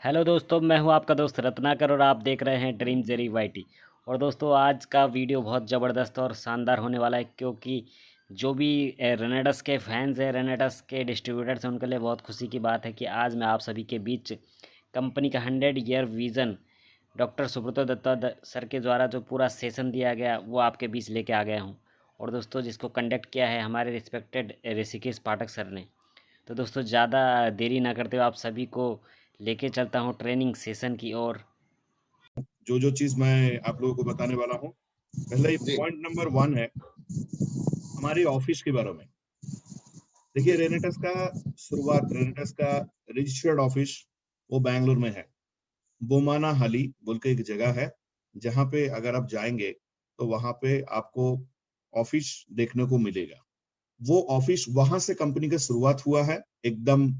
Hello दोस्तों, मैं हूं आपका दोस्त रत्नाकर और आप देख रहे हैं ड्रीम जेरी वाईटी। और दोस्तों, आज का वीडियो बहुत ज़बरदस्त और शानदार होने वाला है, क्योंकि जो भी रेनेडस के फैंस हैं, रेनेडस के डिस्ट्रीब्यूटर्स हैं, उनके लिए बहुत खुशी की बात है कि आज मैं आप सभी के बीच कंपनी का 100 year vision doctor Subroto Dutta sir के द्वारा जो पूरा सेशन दिया गया वो आपके बीच लेके आ गया हूँ। और दोस्तों, जिसको कंडक्ट किया है हमारे रिस्पेक्टेड ऋषिकेश पाठक सर ने। तो दोस्तों, ज़्यादा देरी ना करते हुए आप सभी को लेके चलता हूँ ट्रेनिंग सेशन की ओर। जो जो चीज मैं आप लोगों को बताने वाला हूँ। पहला ही जी, पॉइंट नंबर 1 है हमारी ऑफिस के बारे में। देखिए, रेनेटस का रजिस्टर्ड ऑफिस वो बैंगलोर में है। बोमाना हाली बोल के एक जगह है, जहाँ पे अगर आप जाएंगे तो वहां पे आपको ऑफिस देखने को मिलेगा। वो ऑफिस वहां से कंपनी का शुरुआत हुआ है, एकदम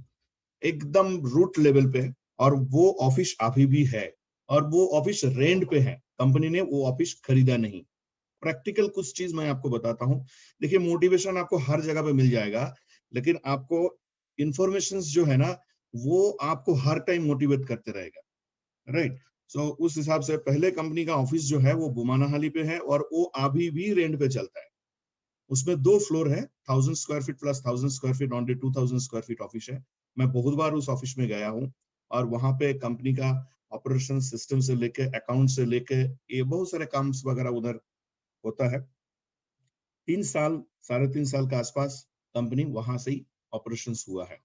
एकदम रूट लेवल पे है। और वो ऑफिस अभी भी है, और वो ऑफिस रेंट पे है, कंपनी ने वो ऑफिस खरीदा नहीं। प्रैक्टिकल कुछ चीज मैं आपको बताता हूँ। देखिए, मोटिवेशन आपको हर जगह पे मिल जाएगा, लेकिन आपको इंफॉर्मेशन जो है ना, वो आपको हर टाइम मोटिवेट करते रहेगा। राइट। सो उस हिसाब से पहले कंपनी का ऑफिस जो है वो बुमानाहाली पे है, और वो अभी भी रेंट पे चलता है। उसमें 2 फ्लोर है, 1000 square feet plus 1000 square feet, on 2000 square feet office है। मैं बहुत बार उस ऑफिस में गया हूँ, और वहां पे कंपनी का ऑपरेशन सिस्टम से लेके अकाउंट से लेके ये बहुत सारे काम वगैरह उधर होता है। 3 साल, 3.5 साल के आसपास कंपनी वहां से ही ऑपरेशन हुआ है।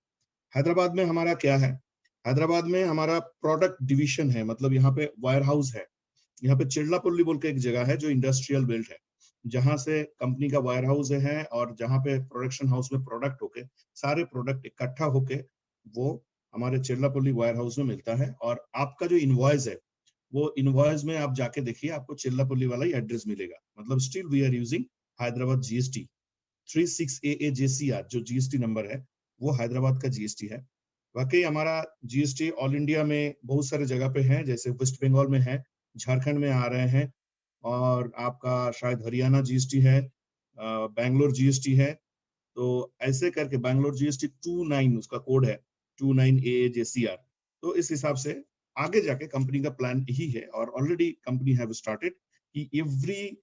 हैदराबाद में हमारा क्या है? हैदराबाद में हमारा प्रोडक्ट डिवीजन है, मतलब यहाँ पे वायर हाउस है। यहाँ पे चिल्लापल्ली बोल के एक जगह है जो इंडस्ट्रियल बेल्ट है, जहां से कंपनी का वायर हाउस है, और जहां पे प्रोडक्शन हाउस में प्रोडक्ट होके, सारे प्रोडक्ट इकट्ठा होके वो हमारे चिल्लापल्ली वायर हाउस में मिलता है। और आपका जो इनवॉइस है, वो इनवॉइस में आप जाके देखिए, आपको चिल्लापल्ली वाला ही एड्रेस मिलेगा। मतलब still we are using Hyderabad GST 36AA JCR, जो जीएसटी नंबर है वो हैदराबाद का जीएसटी है। वाकई हमारा जीएसटी ऑल इंडिया में बहुत सारे जगह पे है, जैसे वेस्ट बंगाल में है, झारखंड में आ रहे हैं, और आपका शायद हरियाणा जीएसटी है, बैंगलोर जीएसटी है। तो ऐसे करके बैंगलोर जीएसटी 29 उसका कोड है, 29AA JCR। तो इस हिसाब से आगे जाके कंपनी का प्लान यही है, और ऑलरेडी कंपनी हैव स्टार्टेड कि एवरी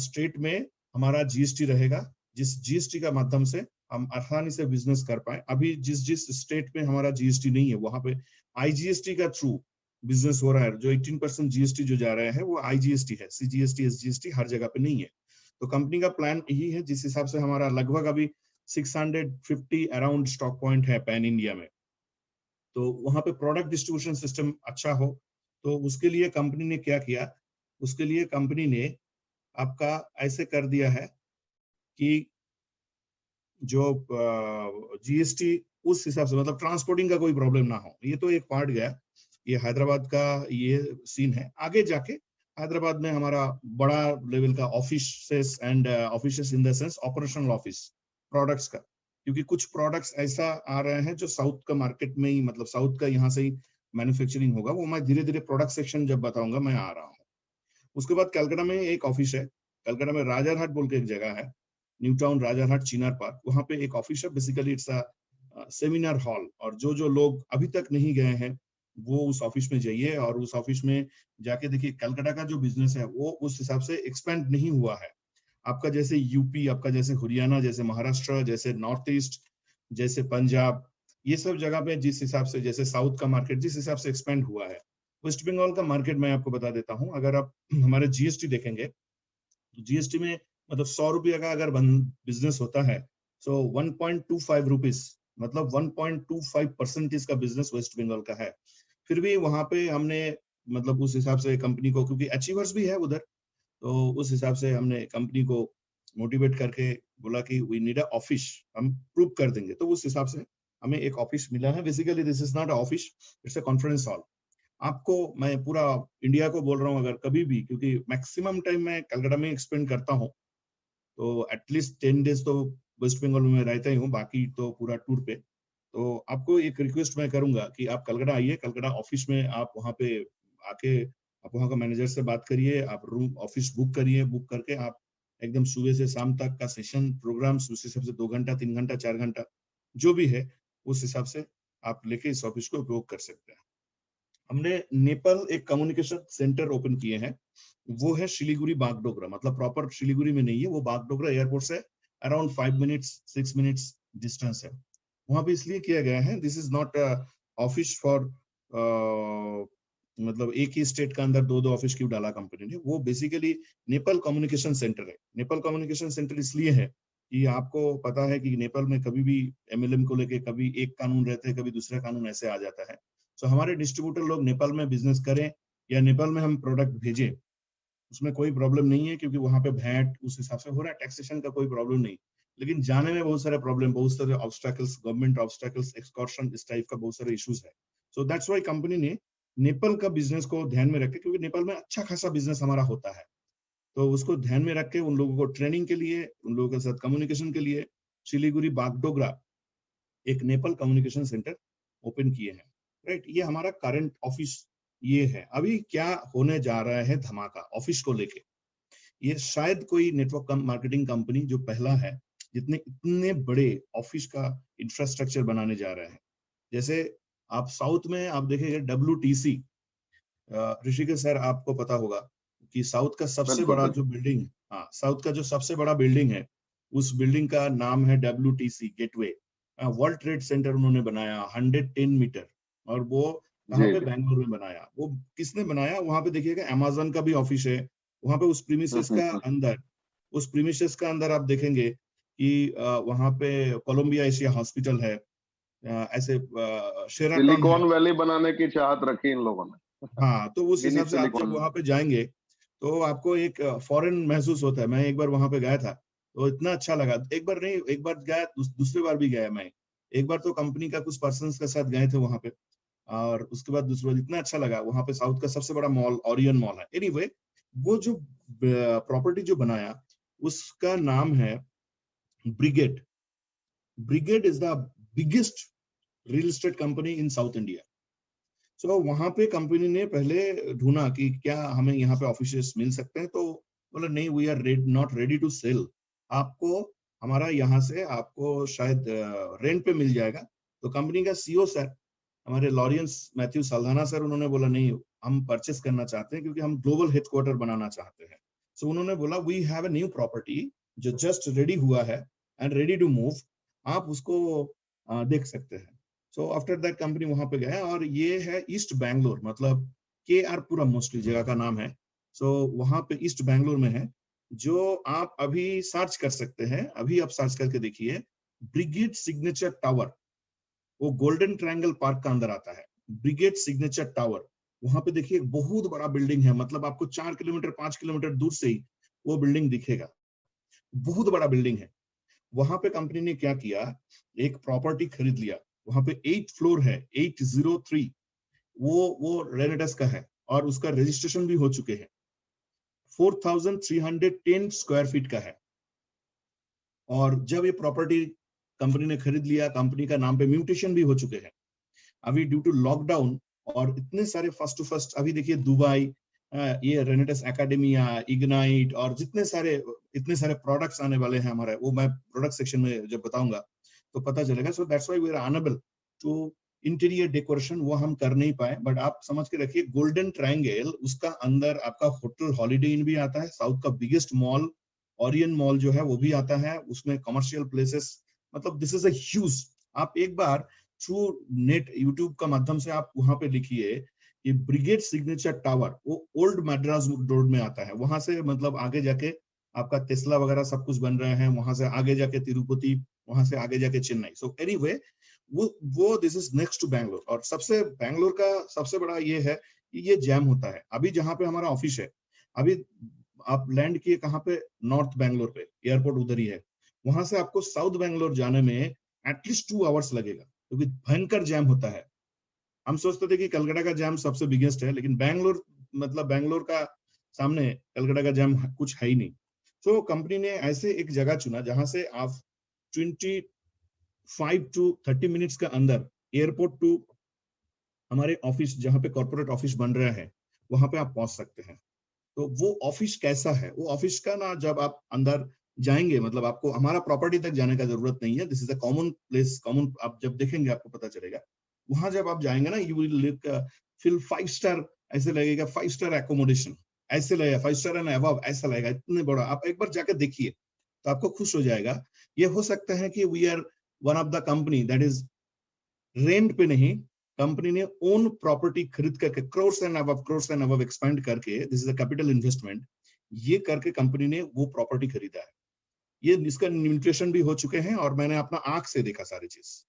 स्टेट में हमारा जीएसटी रहेगा, जिस जीएसटी का माध्यम से हम आसानी से बिजनेस कर पाए। अभी जिस जिस स्टेट में हमारा जीएसटी नहीं है, वहां पे आईजीएसटी का थ्रू बिजनेस हो रहा है। जो 18% जीएसटी जो जा रहा है वो आईजीएसटी है, सीजीएसटी एसजीएसटी हर जगह पे नहीं है। तो कंपनी का प्लान यही है, जिस हिसाब से हमारा लगभग अभी 650 अराउंड स्टॉक पॉइंट है पैन इंडिया में। तो वहां पे प्रोडक्ट डिस्ट्रीब्यूशन सिस्टम अच्छा हो, तो उसके लिए कंपनी ने क्या किया? उसके लिए कंपनी ने आपका ऐसे कर दिया है कि जो जीएसटी उस हिसाब से, मतलब ट्रांसपोर्टिंग का कोई प्रॉब्लम ना हो। ये तो एक पार्ट गया, ये हैदराबाद का ये सीन है। आगे जाके हैदराबाद में हमारा बड़ा लेवल का office and office in the sense operational office products का, क्योंकि कुछ प्रोडक्ट्स ऐसा आ रहे हैं जो साउथ का मार्केट में ही, मतलब साउथ का यहाँ से ही मैन्युफैक्चरिंग होगा। वो मैं धीरे धीरे प्रोडक्ट सेक्शन जब बताऊंगा, मैं आ रहा हूँ। उसके बाद कलकत्ता में एक ऑफिस है, कलकत्ता में राजारहाट बोल के एक जगह है, न्यू टाउन राजारहाट चिनार पार्क, वहां पे एक ऑफिस है। Basically it's a seminar hall, और जो जो लोग अभी तक नहीं गए हैं वो उस ऑफिस में जाइए, और उस ऑफिस में जाके देखिए कलकत्ता का जो बिजनेस है वो उस हिसाब से एक्सपेंड नहीं हुआ है। आपका जैसे यूपी, आपका जैसे हरियाणा, जैसे महाराष्ट्र, जैसे नॉर्थ ईस्ट, जैसे पंजाब, ये सब जगह पे जिस हिसाब से, जैसे साउथ का मार्केट जिस हिसाब से एक्सपेंड हुआ है, वेस्ट बंगाल का मार्केट मैं आपको बता देता हूँ। अगर आप हमारे जीएसटी देखेंगे, तो जीएसटी में मतलब 100 रुपये का अगर बिजनेस होता है, सो 1.25 रुपीज, मतलब 1.25% का बिजनेस वेस्ट बंगाल का है। फिर भी वहां पे हमने, मतलब उस हिसाब से कंपनी को, क्योंकि अचीवर्स भी है उधर, तो उस हिसाब से हमने कंपनी को मोटिवेट करके बोला कि वी नीड अ ऑफिस, हम प्रूव कर देंगे। तो उस हिसाब से हमें एक ऑफिस मिला है। Basically this is not office, it's a conference hall. आपको मैं पूरा इंडिया को बोल रहा हूँ, अगर कभी भी, क्योंकि मैक्सिमम टाइम मैं कलकत्ता में एक्सपेंड करता हूँ, तो एटलीस्ट 10 डेज तो वेस्ट बंगाल में रहता ही हूँ, बाकी तो पूरा टूर पे। तो आपको एक रिक्वेस्ट मैं करूंगा कि आप कलकत्ता आइए, कलकत्ता ऑफिस में आप वहाँ पे आके आप वहाँ का मैनेजर से बात करिए, आप रूम ऑफिस बुक करिए, बुक करके आप एकदम सुबह से शाम तक का सेशन प्रोग्राम, उस हिसाब से 2 घंटा, 3 घंटा, 4 घंटा जो भी है, उस हिसाब से आप लेके इस ऑफिस को उपयोग कर सकते हैं। हमने नेपाल एक कम्युनिकेशन सेंटर ओपन किए हैं, वो है शिलीगुड़ी बागडोगरा, मतलब प्रॉपर शिलीगुड़ी में नहीं है, वो बागडोगरा एयरपोर्ट से अराउंड 5 मिनट्स 6 मिनट्स डिस्टेंस है। वहां पे इसलिए किया गया है, this is not office for, मतलब एक ही स्टेट का अंदर दो दो ऑफिस क्यों डाला कंपनी ने, वो बेसिकली नेपाल कम्युनिकेशन सेंटर है। नेपाल कम्युनिकेशन सेंटर इसलिए है कि आपको पता है कि नेपाल में कभी भी एमएलएम को लेके कभी एक कानून रहते हैं, कभी दूसरा कानून ऐसे आ जाता है। सो हमारे डिस्ट्रीब्यूटर लोग नेपाल में बिजनेस करें या नेपाल में हम प्रोडक्ट भेजें, उसमें कोई प्रॉब्लम नहीं है, क्योंकि वहां पे वैट उस हिसाब से हो रहा है, टैक्सेशन का कोई प्रॉब्लम नहीं। लेकिन जाने में बहुत सारे प्रॉब्लम, बहुत सारे ऑब्स्टैकल्स, गवर्नमेंट ऑब्स्टैकल्स, एक्सकॉर्शन, इस टाइप का बहुत सारे इश्यूज है। सो दैट्स व्हाई कंपनी ने नेपाल का बिजनेस को ध्यान में रखे, क्योंकि नेपाल में अच्छा खासा बिजनेस हमारा होता है, तो उसको ध्यान में रख के उन लोगों को ट्रेनिंग के लिए, उन लोगों के साथ कम्युनिकेशन के लिए सिलीगुड़ी बागडोगरा एक नेपाल कम्युनिकेशन सेंटर ओपन किए हैं। राइट, ये हमारा करंट ऑफिस ये है। अभी क्या होने जा रहा है धमाका ऑफिस को लेके, ये शायद कोई नेटवर्क मार्केटिंग कंपनी जो पहला है जितने इतने बड़े ऑफिस का इंफ्रास्ट्रक्चर बनाने जा रहा है। जैसे आप साउथ में आप देखेंगे WTC, ऋषिकेश सर आपको पता होगा कि साउथ का सबसे बिल्कुल बड़ा जो बिल्कुल। बिल्डिंग, हाँ साउथ का जो सबसे बड़ा बिल्डिंग है, उस बिल्डिंग का नाम है WTC gateway. World trade centre उन्होंने बनाया 110 मीटर, और वो कहाँ जी पे, जी। बैंगलोर में बनाया। वो किसने बनाया, वहां पे देखिएगा अमेजन का भी ऑफिस है वहां पे, उस प्रीमिसेस का हम्म। अंदर, उस प्रीमिसेस का अंदर आप देखेंगे कि वहां पे कोलंबिया एशिया हॉस्पिटल है, ऐसे शेराटन है। सिलिकॉन वैली बनाने की चाहत रखी इन लोगों ने। हाँ, तो उस मिनी हिसाब से आप जब सिलिकॉन। वहां पे जाएंगे तो आपको एक फॉरेन महसूस होता है। मैं एक बार वहां पे गया था, तो इतना अच्छा लगा। एक बार नहीं, एक बार गया, दूसरी बार भी गया मैं। एक बार तो कंपनी का कुछ पर्सन्स के साथ गए थे वहां पे, और उसके बाद दूसरी बार इतना अच्छा लगा। वहां पे साउथ का सबसे बड़ा मॉल ओरियन मॉल है। एनीवे, वो जो प्रॉपर्टी जो बनाया उसका नाम है Brigade. Brigade is the biggest real estate company in South India. So वहां पे कंपनी ने पहले ढूंढा कि क्या हमें यहाँ पे ऑफिस मिल सकते हैं, तो बोला नहीं, we are not ready to sell. आपको हमारा यहाँ से आपको शायद रेंट पे मिल जाएगा। तो कंपनी का सीईओ सर, हमारे लॉरेंस मैथ्यू साल्धाना सर, उन्होंने बोला नहीं, हम परचेस करना चाहते हैं क्योंकि हम ग्लोबल हेडक्वार्टर बनाना चाहते हैं। सो उन्होंने बोला we have a new property जो जस्ट रेडी हुआ है एंड रेडी टू मूव, आप उसको देख सकते हैं। सो आफ्टर दैट कंपनी वहां पे गया, और ये है ईस्ट बैंगलोर, मतलब KR पुरम मोस्टली जगह का नाम है। सो वहां पे ईस्ट बैंगलोर में है, जो आप अभी सर्च कर सकते हैं, अभी आप सर्च करके देखिए, ब्रिगेड सिग्नेचर टावर। वो गोल्डन ट्रायंगल पार्क का अंदर आता है, ब्रिगेड सिग्नेचर टावर। वहां पे देखिए एक बहुत बड़ा बिल्डिंग है, मतलब आपको 4 किलोमीटर 5 किलोमीटर दूर से ही वो बिल्डिंग दिखेगा, बहुत बड़ा बिल्डिंग है। वहां पे कंपनी ने क्या किया, एक प्रॉपर्टी खरीद लिया। वहां पे 8 फ्लोर है, 803, वो रेनेडस का है, और उसका रजिस्ट्रेशन भी हो चुके हैं। 4310 स्क्वायर फीट का है। और जब ये प्रॉपर्टी कंपनी ने खरीद लिया, कंपनी का नाम पे म्यूटेशन भी हो चुके हैं। अभी ड्यू टू लॉकडाउन और इतने सारे फर्स्ट टू फर्स्ट, अभी देखिए दुबई, ये रेनेटस एकेडमिया, इग्नाइट, और जितने सारे इतने सारे प्रोडक्ट्स आने वाले हैं हमारे, वो मैं प्रोडक्ट सेक्शन में जब बताऊंगा तो पता चलेगा। So that's why we are unable to interior decoration, वो हम कर नहीं पाए। बट आप समझ के रखिए, गोल्डन ट्रायंगल, उसका अंदर आपका होटल हॉलीडे इन भी आता है, साउथ का बिगेस्ट मॉल ओरियन मॉल जो है वो भी आता है, उसमें कमर्शियल प्लेसेस, मतलब दिस इज अ ह्यूज। आप एक बार थ्रू नेट यूट्यूब का माध्यम से आप वहां पे लिखिए कि ब्रिगेड सिग्नेचर टावर, वो ओल्ड मैड्रास रोड में आता है। वहां से मतलब आगे जाके आपका टेस्ला वगैरह सब कुछ बन रहे हैं, वहां से आगे जाके तिरुपति, वहां से आगे जाके चेन्नई। सो एनीवे, वो this is next to Bangalore. और सबसे बैंगलोर का सबसे बड़ा ये है कि ये जैम होता है। अभी जहाँ पे हमारा ऑफिस है, अभी आप लैंड किए कहाँ पे, नॉर्थ बैंगलोर पे, एयरपोर्ट उधर ही है। वहां से आपको साउथ बैंगलोर जाने में एटलीस्ट 2 आवर्स लगेगा, क्योंकि भयंकर जैम होता है। हम सोचते थे कि कलकत्ता का जैम सबसे बिगेस्ट है, लेकिन बैंगलोर, मतलब बैंगलोर का सामने कलकत्ता का जैम कुछ है ही नहीं। तो कंपनी ने ऐसे एक जगह चुना जहां से आप 25 to 30 मिनट्स के अंदर एयरपोर्ट टू हमारे ऑफिस, जहां पे कॉर्पोरेट ऑफिस बन रहा है, वहां पे आप पहुंच सकते हैं। तो वो ऑफिस कैसा है, वो ऑफिस का ना, जब आप अंदर जाएंगे, मतलब आपको हमारा प्रॉपर्टी तक जाने का जरूरत नहीं है, this is a common place, common, आप जब देखेंगे आपको पता चलेगा। वहां जब आप जाएंगे ना, यू विल लुक फिर 5 स्टार ऐसे लगेगा, 5 स्टार एकोमोडेशन ऐसे लगेगा, 5 स्टार एंड अबव ऐसा लगेगा, इतने बड़ा। आप एक बार जाकर देखिए तो आपको खुश हो जाएगा। ये हो सकता है कि we are one of the company that is rent पे नहीं, कंपनी ने ओन प्रॉपर्टी खरीद करके क्रोर्स एंड अबव एक्सपेंड करके, this is a capital investment, ये करके कंपनी ने वो प्रॉपर्टी खरीदा है। ये इसका न्यूट्रिशन भी हो चुके हैं और मैंने अपना आंख से देखा सारी चीज।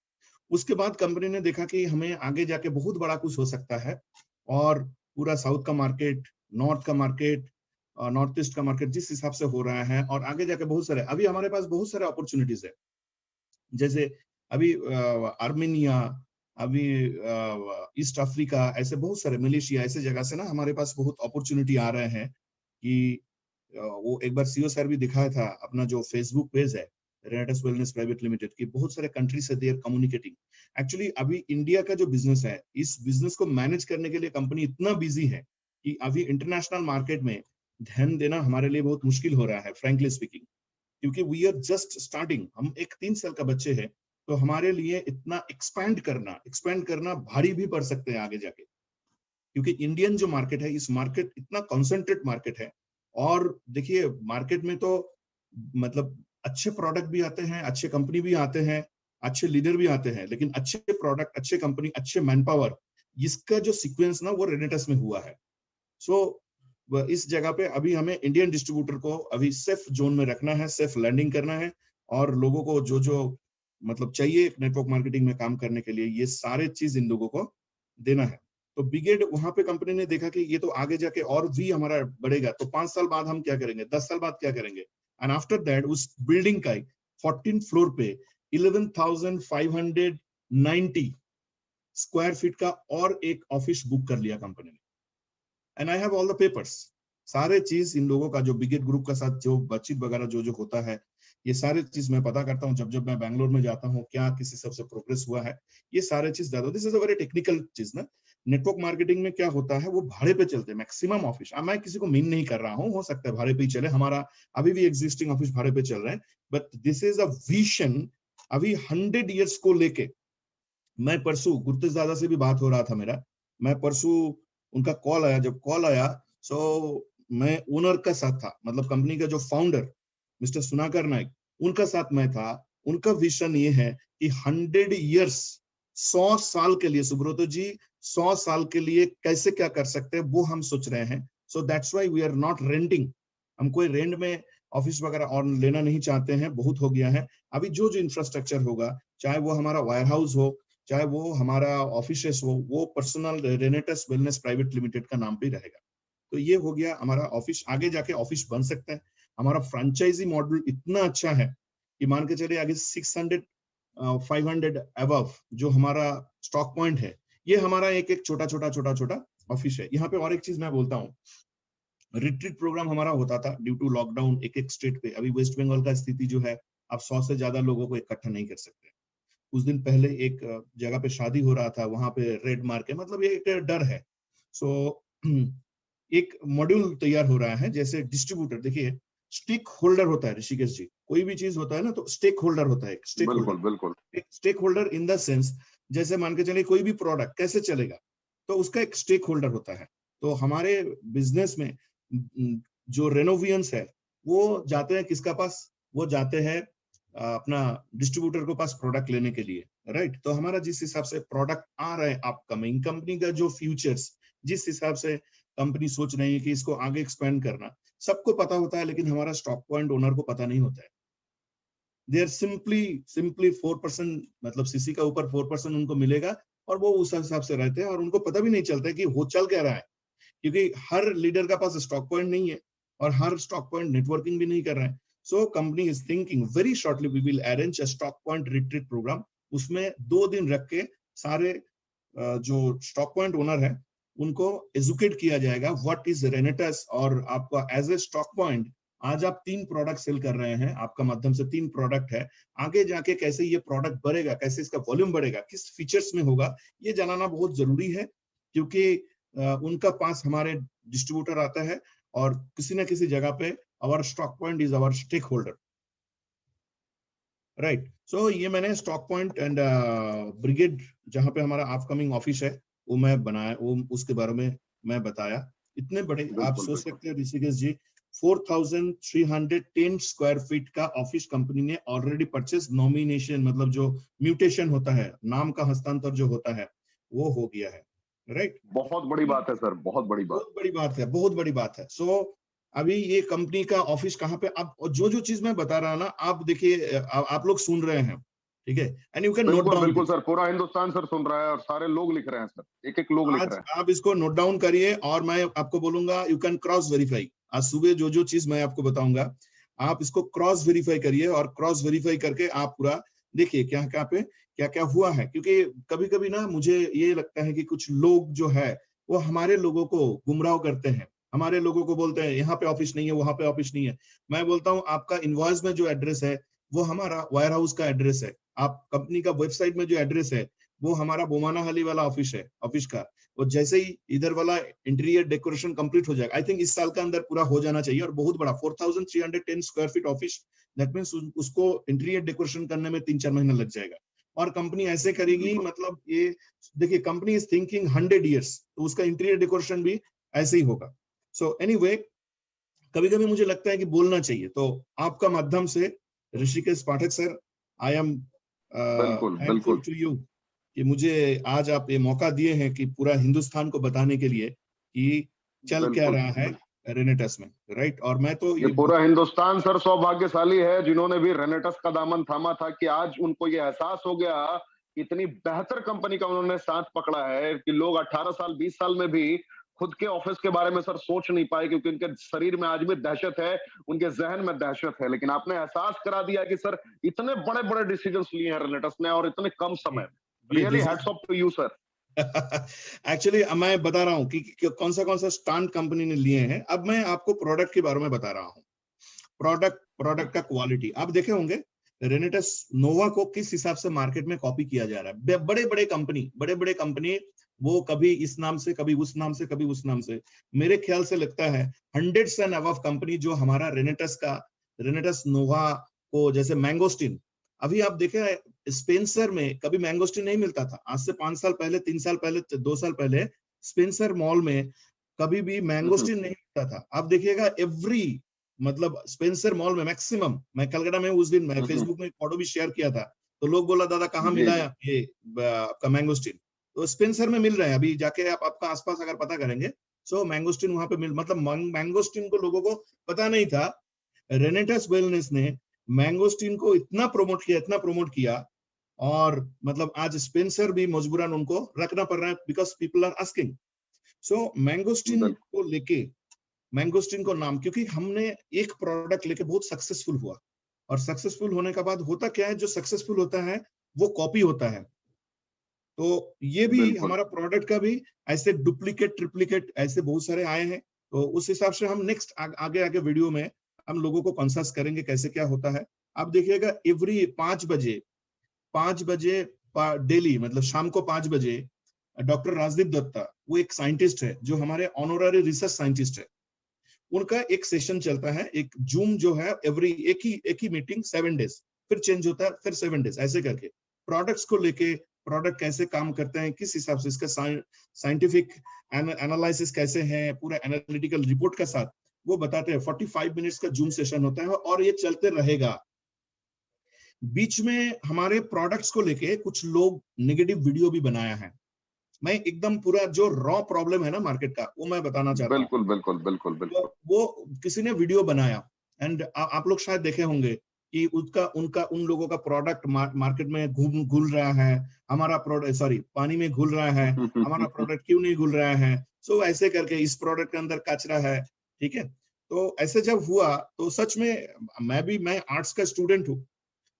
उसके बाद कंपनी ने देखा कि हमें आगे जाके बहुत बड़ा कुछ हो सकता है, और पूरा साउथ का मार्केट, नॉर्थ का मार्केट, नॉर्थ ईस्ट का मार्केट जिस हिसाब से हो रहा है, और आगे जाके बहुत सारे, अभी हमारे पास बहुत सारे अपॉर्चुनिटीज है। जैसे अभी आर्मेनिया, अभी ईस्ट अफ्रीका, ऐसे बहुत सारे, मलेशिया, ऐसे जगह से ना हमारे पास बहुत अपॉर्चुनिटी आ रहे हैं कि वो एक बार सीओ सर भी दिखाया था अपना जो फेसबुक पेज है रेनेटस वेलनेस प्राइवेट लिमिटेड की, बहुत सारे कंट्री से दे आर कम्युनिकेटिंग। एक्चुअली अभी इंडिया का जो बिजनेस है, इस बिजनेस को मैनेज करने के लिए कंपनी इतना बिजी है कि अभी इंटरनेशनल मार्केट में ध्यान देना हमारे लिए बहुत मुश्किल हो रहा है, फ्रैंकली स्पीकिंग, क्योंकि वी आर जस्ट स्टार्टिंग। हम एक 3 साल का बच्चे हैं, तो हमारे लिए इतना एक्सपेंड करना भारी भी पड़ सकते हैं आगे जाके, क्योंकि इंडियन जो मार्केट है, इस मार्केट इतना कॉन्सेंट्रेट मार्केट है। और देखिए मार्केट में तो मतलब अच्छे प्रोडक्ट भी आते हैं, अच्छे कंपनी भी आते हैं, अच्छे लीडर भी आते हैं, लेकिन अच्छे प्रोडक्ट, अच्छे कंपनी, अच्छे मैन पावर, इसका जो सीक्वेंस ना वो रेनेटस में हुआ है। सो इस जगह पे अभी हमें इंडियन डिस्ट्रीब्यूटर को अभी सेफ जोन में रखना है, सेफ लैंडिंग करना है, और लोगों को जो जो मतलब चाहिए नेटवर्क मार्केटिंग में काम करने के लिए, ये सारे चीज इन लोगों को देना है। तो बिगेड वहां पे कंपनी ने देखा कि ये तो आगे जाके और भी हमारा बढ़ेगा, तो 5 साल बाद हम क्या करेंगे, 10 साल बाद क्या करेंगे। एंड आफ्टर दैट उस बिल्डिंग का 14 फ्लोर पे 11,590 स्क्वायर फीट का और एक ऑफिस बुक कर लिया कंपनी ने। And I have all the papers, सारे चीज इन लोगों का, जो बिगेट ग्रुप का साथ जो बातचीत वगैरह जो जो होता है, ये सारे चीज मैं पता करता हूँ जब जब मैं बैंगलोर में जाता हूँ, क्या किसी सबसे प्रोग्रेस हुआ है, ये सारे चीज ज्यादा। This is a very technical चीज ना। नेटवर्क मार्केटिंग में क्या होता है, वो भाड़े पे चलते हैं मैक्सिमम ऑफिस। अब मैं किसी को मीन नहीं कर रहा हूँ, हो सकता है भाड़े पे ही चले, हमारा अभी भी एग्जिस्टिंग ऑफिस भाड़े पे चल रहे हैं, but this is a vision अभी 100 ईयर्स को लेके। मैं परसों गुरतेज़ादा से भी बात हो रहा था मेरा, मैं परसों उनका कॉल आया, जब कॉल आया सो मैं ओनर का साथ था, मतलब कंपनी का जो फाउंडर मिस्टर सुनाकर नाइक, उनका साथ मैं था। उनका विजन ये है कि 100 इयर्स, 100 साल के लिए, सुब्रतो जी 100 साल के लिए कैसे क्या कर सकते हैं वो हम सोच रहे हैं। So that's why we are not renting, हम कोई रेंट में ऑफिस वगैरह और लेना नहीं चाहते हैं, बहुत हो गया है। अभी जो जो इंफ्रास्ट्रक्चर होगा, चाहे वो हमारा वायर हाउस हो, चाहे वो हमारा ऑफिस हो, वो पर्सनल रेनेटस वेलनेस प्राइवेट लिमिटेड का नाम पे रहेगा। तो ये हो गया हमारा ऑफिस, आगे जाके ऑफिस बन सकता है। हमारा फ्रेंचाइजी मॉडल इतना अच्छा है कि मान के चलिए आगे 600 500 अबव जो हमारा स्टॉक पॉइंट है, ये हमारा एक एक छोटा छोटा छोटा छोटा ऑफिस है। यहाँ पे और एक चीज मैं बोलता हूँ, रिट्रीट प्रोग्राम हमारा होता था ड्यू टू लॉकडाउन एक एक स्टेट पे। अभी वेस्ट बंगाल का स्थिति जो है, आप 100 से ज्यादा लोगों को इकट्ठा नहीं कर सकते। कुछ दिन पहले एक जगह पे शादी हो रहा था, वहां पे रेड मार के, मतलब ये एक डर है। सो एक मॉड्यूल तैयार हो रहा है, जैसे डिस्ट्रीब्यूटर, देखिए स्टेक होल्डर होता है ऋषिकेश जी, कोई भी चीज होता है ना तो स्टेक होल्डर होता है, बिल्कुल बिल्कुल। एक stake holder in the sense, जैसे मान के चलिए कोई भी प्रोडक्ट कैसे चलेगा, तो उसका एक स्टेक होल्डर होता है। तो हमारे बिजनेस में जो रेनोवियंस है, वो जाते हैं किसका पास, वो जाते हैं अपना डिस्ट्रीब्यूटर के पास प्रोडक्ट लेने के लिए, राइट। तो हमारा जिस हिसाब से प्रोडक्ट आ रहा है अपकमिंग, कंपनी का जो फ्यूचर्स, जिस हिसाब से कंपनी सोच रही है कि इसको आगे एक्सपेंड करना, सबको पता होता है, लेकिन हमारा स्टॉक पॉइंट ओनर को पता नहीं होता है। दे आर सिंपली 4%, मतलब सीसी का ऊपर 4% उनको मिलेगा, और वो उस हिसाब से रहते हैं, और उनको पता भी नहीं चलता है कि हो चल क्या रहा है, क्योंकि हर लीडर का पास स्टॉक पॉइंट नहीं है, और हर स्टॉक पॉइंट नेटवर्किंग भी नहीं कर रहा है। सो company is thinking very shortly we will arrange a stock point retreat program. उसमें 2 दिन रख के सारे जो स्टॉक पॉइंट ओनर है उनको एजुकेट किया जाएगा व्हाट इज रेनेटस, और आपका एज ए स्टॉक पॉइंट आज आप 3 प्रोडक्ट सेल कर रहे हैं, आपका माध्यम से 3 प्रोडक्ट है, आगे जाके कैसे ये प्रोडक्ट बढ़ेगा, कैसे इसका वॉल्यूम बढ़ेगा, किस फीचर्स में होगा, ये जानना बहुत जरूरी है। क्योंकि उनका पास हमारे डिस्ट्रीब्यूटर आता है, और किसी ना किसी जगह पे our stock point is our stakeholder, right. So ये मैंने स्टॉक पॉइंट एंड ब्रिगेड, जहां पे हमारा अपकमिंग ऑफिस है, वो मैं बनाया, वो उसके बारे में मैं बताया। इतने बड़े आप बिल्कुल सोच बिल्कुल सकते हो ऋषिकेश जी, 4310 स्क्वायर फीट का ऑफिस कंपनी ने ऑलरेडी परचेस, नॉमिनेशन मतलब जो म्यूटेशन होता है, नाम का हस्तांतर जो होता है वो हो गया है, राइट। बहुत बड़ी बात है सर, बहुत बड़ी बात। बहुत बड़ी बात है, बहुत बड़ी बात है। सो अभी ये कंपनी का ऑफिस कहाँ पे, अब जो जो चीज मैं बता रहा हूँ ना, आप देखिए, आप लोग सुन रहे हैं, ठीक है, एंड यू कैन नोट बिल्कुल डाउन बिल्कुल दिस। सर, पूरा हिंदुस्तान सर सुन रहा है और सारे लोग लिख रहे हैं सर, एक एक लोग लिख आज रहे हैं। आप इसको नोट डाउन करिए और मैं आपको बोलूंगा यू कैन क्रॉस वेरीफाई। आज सुबह जो जो चीज मैं आपको बताऊंगा आप इसको क्रॉस वेरीफाई करिए, और क्रॉस वेरीफाई करके आप पूरा देखिए क्या क्या पे क्या क्या हुआ है। क्योंकि कभी कभी ना मुझे ये लगता है कि कुछ लोग जो है वो हमारे लोगों को गुमराह करते हैं, हमारे लोगों को बोलते हैं यहाँ पे ऑफिस नहीं है, वहां पे ऑफिस नहीं है। मैं बोलता हूँ आपका इनवॉइस में जो एड्रेस है वो हमारा वायर हाउस का एड्रेस है, आप कंपनी का वेबसाइट में जो एड्रेस है वो हमारा बोमानाहली वाला ऑफिस है, ऑफिस का। और जैसे ही इधर वाला इंटीरियर डेकोरेशन कंप्लीट हो जाएगा, आई थिंक इस साल का अंदर पूरा हो जाना चाहिए, और बहुत बड़ा 4310 square feet office, that means उसको इंटीरियर डेकोरेशन करने में 3-4 महीना लग जाएगा। और कंपनी ऐसे करेगी, बिल्कुल मतलब ये देखिए कंपनी इज थिंकिंग 100 ईयर्स, तो उसका इंटीरियर डेकोरेशन भी ऐसे ही होगा। सो एनीवे, कभी कभी मुझे लगता है कि बोलना चाहिए, तो आपका माध्यम से ऋषिकेश पाठक सर, आई एम बिल्कुल थैंकफुल बिल्कुल टू यू कि मुझे आज आप ये मौका दिए हैं कि पूरा हिंदुस्तान को बताने के लिए कि चल क्या बिल्कुल रहा है बिल्कुल। रेनेटस में, राइट। और मैं तो ये ये पूरा हिंदुस्तान सर सौभाग्यशाली है जिन्होंने भी रेनेटस का दामन थामा था, कि आज उनको ये एहसास हो गया, इतनी बेहतर कंपनी का उन्होंने साथ पकड़ा है कि लोग 18 साल 20 साल में भी खुद के ऑफिस के बारे में सर सोच नहीं पाए, क्योंकि उनके शरीर में आज भी दहशत है, उनके जहन में दहशत है। लेकिन आपने एहसास करा दिया कि सर इतने बड़े बड़े डिसीजंस लिए हैं रेनेटस ने और इतने कम समय में। जी really this hats off to you sir. Actually मैं बता रहा हूँ कि कौन सा स्टांट कंपनी ने लिए हैं। अब मैं आपको प्रोडक्ट के बारे में बता रहा हूँ। प्रोडक्ट का क्वालिटी आप देखे होंगे, रेनेटस नोवा को किस हिसाब से मार्केट में कॉपी किया जा रहा है। बड़े बड़े कंपनी वो कभी इस नाम से, कभी उस नाम से, कभी उस नाम से। मेरे ख्याल से लगता है 100 एंड अबव कंपनी जो हमारा रेनेटस नोवा को, जैसे मैंगोस्टीन, अभी आप देखे स्पेंसर में कभी मैंगोस्टीन नहीं मिलता था। आज से 5 साल पहले, 3 साल पहले, 2 साल पहले स्पेंसर मॉल में कभी भी मैंगोस्टीन नहीं मिलता था। आप देखिएगा एवरी, मतलब स्पेंसर मॉल में मैक्सिमम, मैं कलकत्ता में उस दिन मैं फेसबुक में एक फोटो भी शेयर किया था, तो लोग बोला दादा कहाँ जी मिला जी है ये आपका मैंगोस्टीन। तो स्पेंसर में मिल रहे हैं, अभी जाके आप आपका आसपास अगर पता करेंगे सो मैंगोस्टीन वहां पे मिल, मतलब मैंगोस्टीन को लोगों को पता नहीं था। रेनेटस वेलनेस ने मैंगोस्टीन को इतना प्रमोट किया, और मतलब आज स्पेंसर भी मजबूरन उनको रखना पड़ रहा है because people are asking. So mangosteen बिल्कुल को लेके, मैंगोस्टीन को नाम, क्योंकि हमने एक प्रोडक्ट लेके बहुत सक्सेसफुल हुआ, और सक्सेसफुल होने का बाद होता क्या है, जो सक्सेसफुल होता है वो कॉपी होता है। तो ये भी बिल्कुल हमारा प्रोडक्ट का भी ऐसे डुप्लीकेट ट्रिप्लीकेट ऐसे बहुत सारे आए हैं। तो उस हिसाब से हम नेक्स्ट आगे आगे वीडियो में हम लोगों को कंसल्ट करेंगे कैसे क्या होता है। आप देखिएगा एवरी 5 बजे डेली, मतलब शाम को 5 बजे डॉक्टर राजदीप दत्ता, वो एक साइंटिस्ट है जो हमारे ऑनोररी रिसर्च साइंटिस्ट है, उनका एक सेशन चलता है, एक जूम जो है एवरी, एक ही मीटिंग 7 डेज, फिर चेंज होता है, फिर 7 डेज, ऐसे करके प्रोडक्ट्स को लेके, प्रोडक्ट कैसे काम करते हैं, किस हिसाब से इसका साइंटिफिक एनालिसिस कैसे है, पूरा एनालिटिकल रिपोर्ट के साथ वो बताते हैं। 45 मिनट्स का जूम सेशन होता है और ये चलते रहेगा। बीच में हमारे प्रोडक्ट्स को लेके कुछ लोग नेगेटिव वीडियो भी बनाया है। मैं एकदम पूरा जो रॉ प्रॉब्लम है ना मार्केट का, वो मैं बताना चाहता हूँ। बिल्कुल बिल्कुल बिल्कुल तो बिल्कुल वो किसी ने वीडियो बनाया, एंड आप लोग शायद देखे होंगे कि उन लोगों का प्रोडक्ट मार्केट में घुल रहा है, हमारा प्रोडक्ट, सॉरी, पानी में घुल रहा है, हमारा प्रोडक्ट क्यों नहीं घुल रहा है। सो ऐसे करके इस प्रोडक्ट के अंदर कचरा है, ठीक है। तो ऐसे जब हुआ तो सच में मैं आर्ट्स का स्टूडेंट हूँ,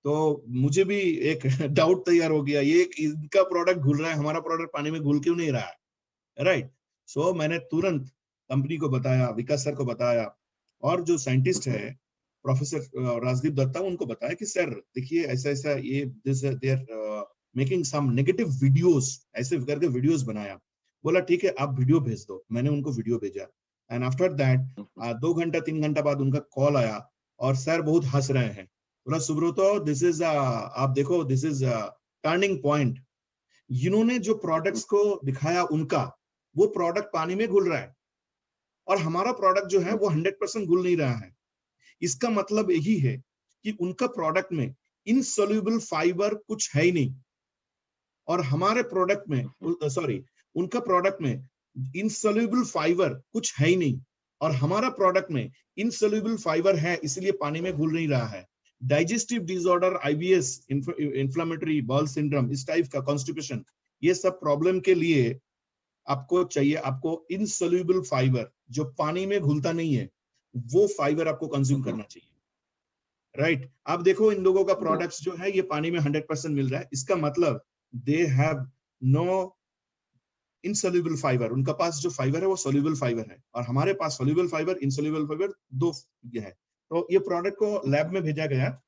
तो मुझे भी एक डाउट तैयार हो गया, ये इनका प्रोडक्ट घुल रहा है, हमारा प्रोडक्ट पानी में घुल क्यों नहीं रहा है, राइट। सो मैंने तुरंत कंपनी को बताया, विकास सर को बताया, और जो साइंटिस्ट है प्रोफेसर राजदीप दत्ता, उनको बताया कि सर देखिए ऐसा ऐसा ये this they are making some negative videos, ऐसे करके वीडियोस बनाया। बोला ठीक है आप वीडियो भेज दो, मैंने उनको वीडियो भेजा, एंड आफ्टर दैट 2 घंटा 3 घंटा बाद उनका कॉल आया, और सर बहुत हंस रहे हैं। बोला सुब्रतो, दिस इज आप देखो, दिस इज टर्निंग पॉइंट, इन्होंने जो प्रोडक्ट्स को दिखाया उनका, वो प्रोडक्ट पानी में घुल रहा है और हमारा प्रोडक्ट जो है वो 100% घुल नहीं रहा है। इसका मतलब यही है कि उनका प्रोडक्ट में इनसोल्यूबल फाइबर कुछ है ही नहीं और हमारे प्रोडक्ट में, सॉरी, उनका प्रोडक्ट में इनसोल्यूबल फाइबर कुछ है ही नहीं और हमारा प्रोडक्ट में इनसोल्यूबल फाइबर है, इसलिए पानी में घुल नहीं रहा है। Digestive disorder, IBS, inflammatory bowel syndrome, इस टाइप का कॉन्स्टिपेशन, ये सब प्रॉब्लम के लिए आपको चाहिए, आपको इनसोल्यूबल फाइबर जो पानी में घुलता नहीं है, वो फाइबर आपको कंज्यूम करना चाहिए, राइट? आप देखो इन लोगों का प्रोडक्ट्स जो है ये पानी में 100% मिल रहा है, इसका मतलब they have no insoluble fibre. उनका पास जो फाइबर है वो सोल्यूबल फाइबर है और हमारे पास सोल्यूबल फाइबर, इनसोल्यूबल फाइबर दो है। तो ये प्रोडक्ट को लैब में भेजा गया,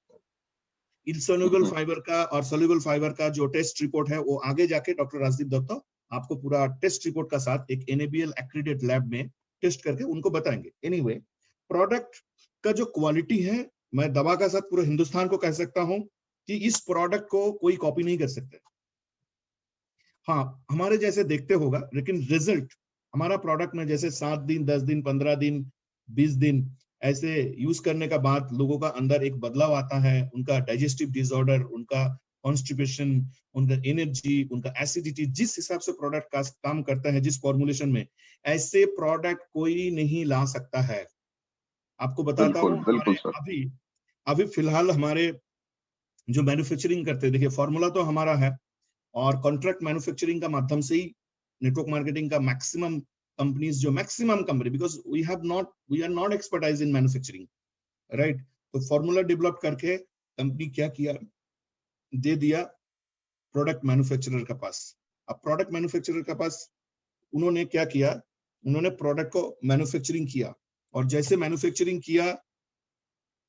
इनसोल्यूबल फाइबर का और सोल्यूबल फाइबर का जो टेस्ट रिपोर्ट है वो आगे जाके डॉक्टर राजदीप दत्ता आपको पूरा टेस्ट रिपोर्ट का साथ एक NABL एक्रेडिटेड लैब में टेस्ट करके उनको बताएंगे। एनीवे, प्रोडक्ट का जो क्वालिटी है, मैं दवा का साथ पूरे हिंदुस्तान को कह सकता हूं कि इस प्रोडक्ट को कोई कॉपी नहीं कर सकता। हाँ, हमारे जैसे देखते होगा, लेकिन रिजल्ट हमारा प्रोडक्ट में जैसे 7 दिन, 10 दिन, 15 दिन, 20 दिन ऐसे यूज करने का बाद लोगों का अंदर एक बदलाव आता है, उनका डाइजेस्टिव डिसऑर्डर, उनका कॉन्स्टिपेशन, उनका एनर्जी, उनका एसिडिटी, जिस हिसाब से प्रोडक्ट का काम करता है, जिस फॉर्मुलेशन में, ऐसे प्रोडक्ट कोई नहीं ला सकता है। आपको बताता हूँ, बिल्कुल सर। अभी फिलहाल हमारे जो मैन्युफैक्चरिंग करते हैं, देखिए फॉर्मूला तो हमारा है और कॉन्ट्रैक्ट मैन्युफैक्चरिंग का माध्यम से ही नेटवर्क मार्केटिंग का मैक्सिमम कंपनीज, जो maximum company, because we are not expertise in manufacturing, right? तो फॉर्मूला डेवलप करके कंपनी क्या किया, दे दिया प्रोडक्ट मैन्युफैक्चरर के पास। अब प्रोडक्ट मैन्युफैक्चरर के पास उन्होंने क्या किया, उन्होंने प्रोडक्ट को मैन्युफैक्चरिंग किया और जैसे मैन्युफैक्चरिंग किया